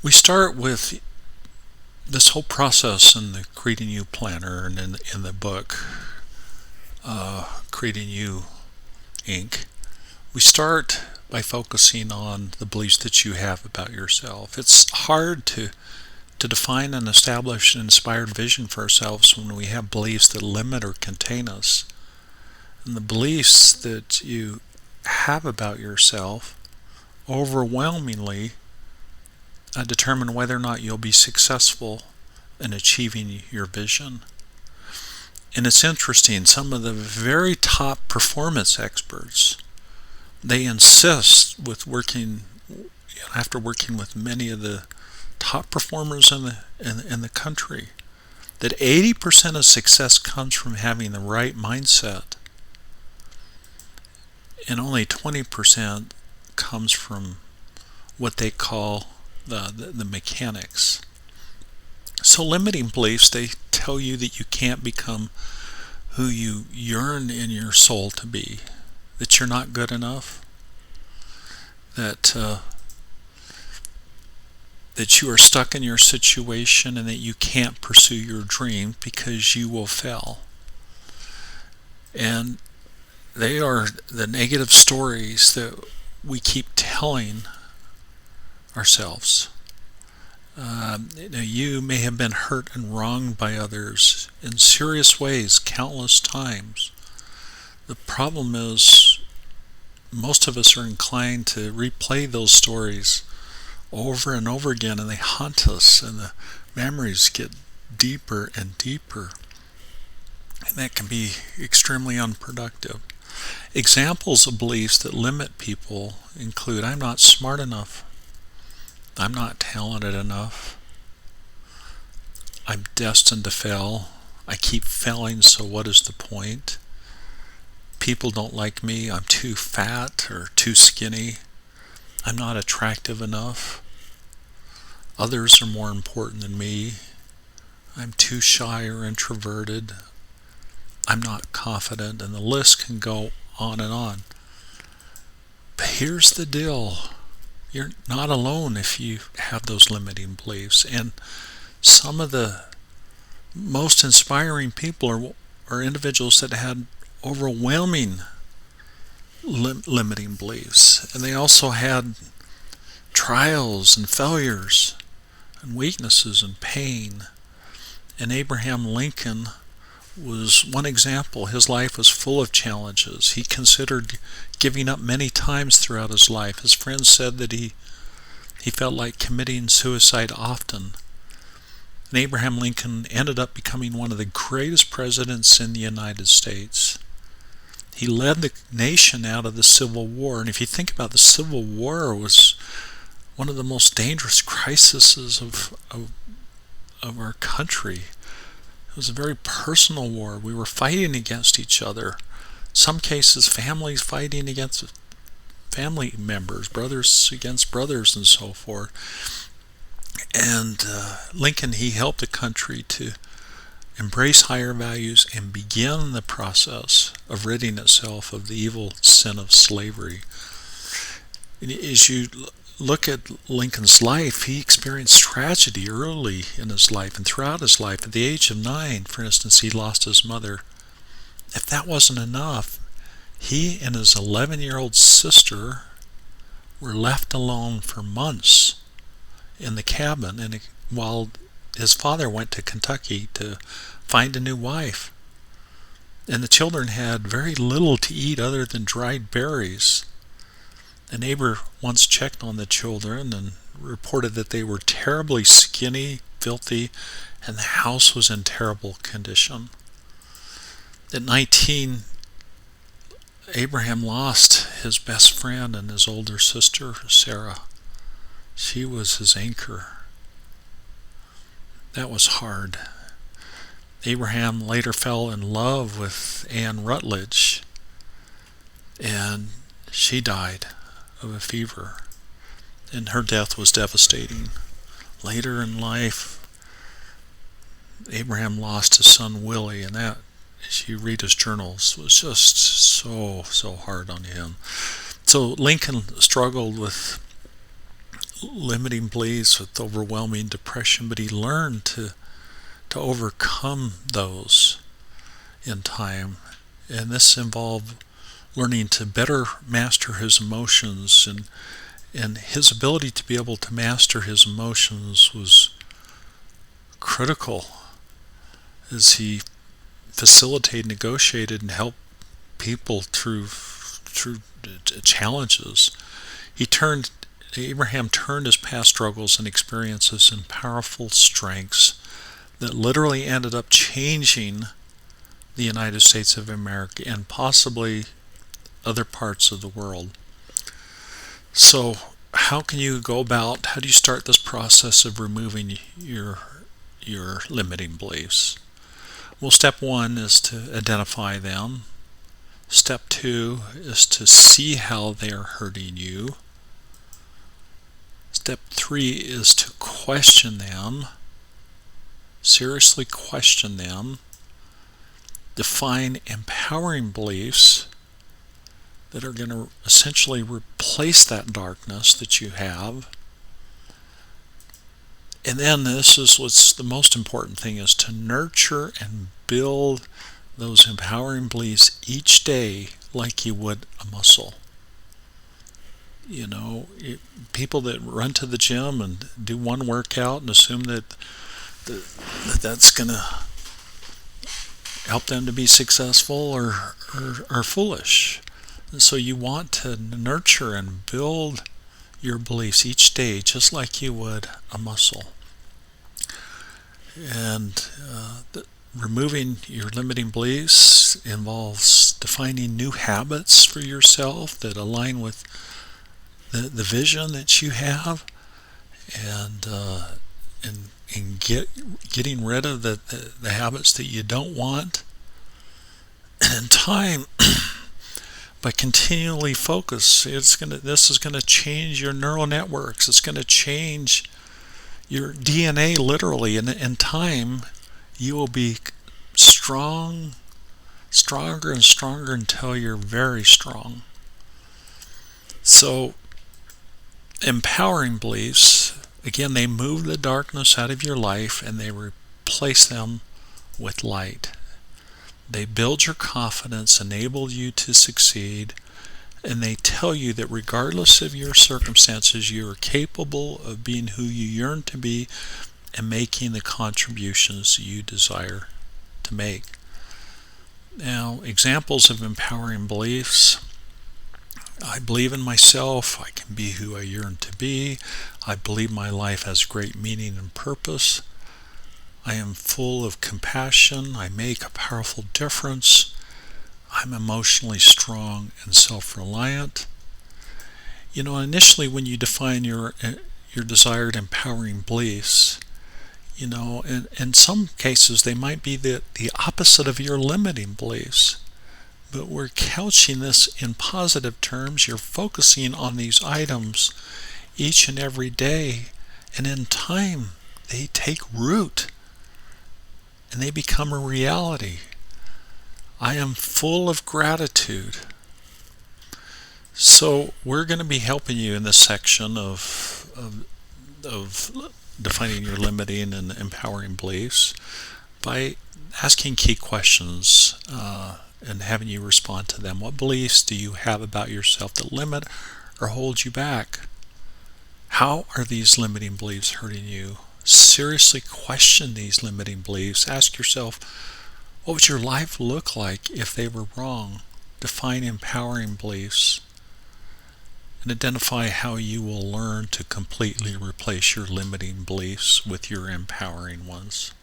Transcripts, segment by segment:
We start with this whole process in the Creating You Planner and in the book, Creating You Inc. We start by focusing on the beliefs that you have about yourself. It's hard to define and establish an inspired vision for ourselves when we have beliefs that limit or contain us. And the beliefs that you have about yourself overwhelmingly determine whether or not you'll be successful in achieving your vision. And it's interesting, some of the very top performance experts, they insist after working with many of the top performers in the country, that 80% of success comes from having the right mindset, and only 20% comes from what they call the mechanics. So limiting beliefs, they tell you that you can't become who you yearn in your soul to be, that you're not good enough, that you are stuck in your situation, and that you can't pursue your dream because you will fail. And they are the negative stories that we keep telling ourselves. You may have been hurt and wronged by others in serious ways countless times. The problem is most of us are inclined to replay those stories over and over again, and they haunt us, and the memories get deeper and deeper, and that can be extremely unproductive. Examples of beliefs that limit people include: I'm not smart enough, I'm not talented enough, I'm destined to fail, I keep failing, so what is the point? People don't like me, I'm too fat or too skinny, I'm not attractive enough, others are more important than me, I'm too shy or introverted, I'm not confident, and the list can go on and on. But here's the deal. You're not alone if you have those limiting beliefs. And some of the most inspiring people are individuals that had overwhelming limiting beliefs. And they also had trials and failures and weaknesses and pain. And Abraham Lincoln was one example. His life was full of challenges. He considered giving up many times throughout his life. His friends said that he felt like committing suicide often. And Abraham Lincoln ended up becoming one of the greatest presidents in the United States. He led the nation out of the Civil War. And if you think about it, the Civil War was one of the most dangerous crises of our country. It was a very personal war. We were fighting against each other. In some cases, families fighting against family members, brothers against brothers, and so forth. And Lincoln, he helped the country to embrace higher values and begin the process of ridding itself of the evil sin of slavery. And as you look at Lincoln's life, he experienced tragedy early in his life and throughout his life. At the age of 9, for instance, he lost his mother. If that wasn't enough, he and his 11-year-old sister were left alone for months in the cabin, and while his father went to Kentucky to find a new wife. And the children had very little to eat other than dried berries. A neighbor once checked on the children and reported that they were terribly skinny, filthy, and the house was in terrible condition. At 19, Abraham lost his best friend and his older sister, Sarah. She was his anchor. That was hard. Abraham later fell in love with Anne Rutledge, and she died of a fever, and her death was devastating. Later in life, Abraham lost his son Willie, and that, as you read his journals, was just so hard on him. So Lincoln struggled with limiting beliefs, with overwhelming depression, but he learned to overcome those in time. And this involved learning to better master his emotions, and his ability to be able to master his emotions was critical as he facilitated, negotiated, and helped people through challenges. Abraham turned his past struggles and experiences into powerful strengths that literally ended up changing the United States of America and possibly other parts of the world. So how do you start this process of removing your limiting beliefs? Well, step 1 is to identify them. Step 2 is to see how they are hurting you. Step 3 is to question them. Seriously question them. Define empowering beliefs that are going to essentially replace that darkness that you have. And then this is what's the most important thing, is to nurture and build those empowering beliefs each day like you would a muscle. People that run to the gym and do one workout and assume that's going to help them to be successful are foolish. And so you want to nurture and build your beliefs each day just like you would a muscle. And removing your limiting beliefs involves defining new habits for yourself that align with the vision that you have, and getting rid of the habits that you don't want. And in time, by continually focus, this is going to change your neural networks. It's going to change your DNA literally, and in time you will be stronger and stronger until you're very strong. So empowering beliefs, again, they move the darkness out of your life and they replace them with light. They build your confidence, enable you to succeed, and they tell you that regardless of your circumstances, you are capable of being who you yearn to be and making the contributions you desire to make. Now, examples of empowering beliefs: I believe in myself. I can be who I yearn to be. I believe my life has great meaning and purpose. I am full of compassion. I make a powerful difference. I'm emotionally strong and self-reliant. Initially when you define your desired empowering beliefs, in some cases they might be the opposite of your limiting beliefs. But we're couching this in positive terms. You're focusing on these items each and every day, and in time they take root and they become a reality. I am full of gratitude. So we're going to be helping you in this section of defining your limiting and empowering beliefs by asking key questions and having you respond to them. What beliefs do you have about yourself that limit or hold you back? How are these limiting beliefs hurting you? Seriously question these limiting beliefs. Ask yourself, what would your life look like if they were wrong? Define empowering beliefs and identify how you will learn to completely replace your limiting beliefs with your empowering ones.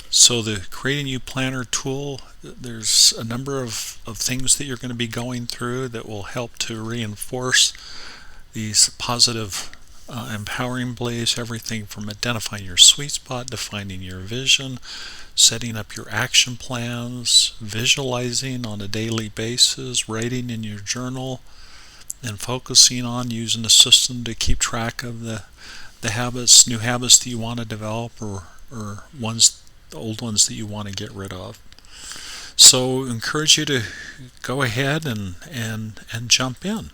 So the Creating You Planner tool, there's a number of things that you're going to be going through that will help to reinforce these positive empowering beliefs, everything from identifying your sweet spot, defining your vision, setting up your action plans, visualizing on a daily basis, writing in your journal, and focusing on using a system to keep track of the new habits that you want to develop, or the old ones that you want to get rid of. So I encourage you to go ahead and jump in.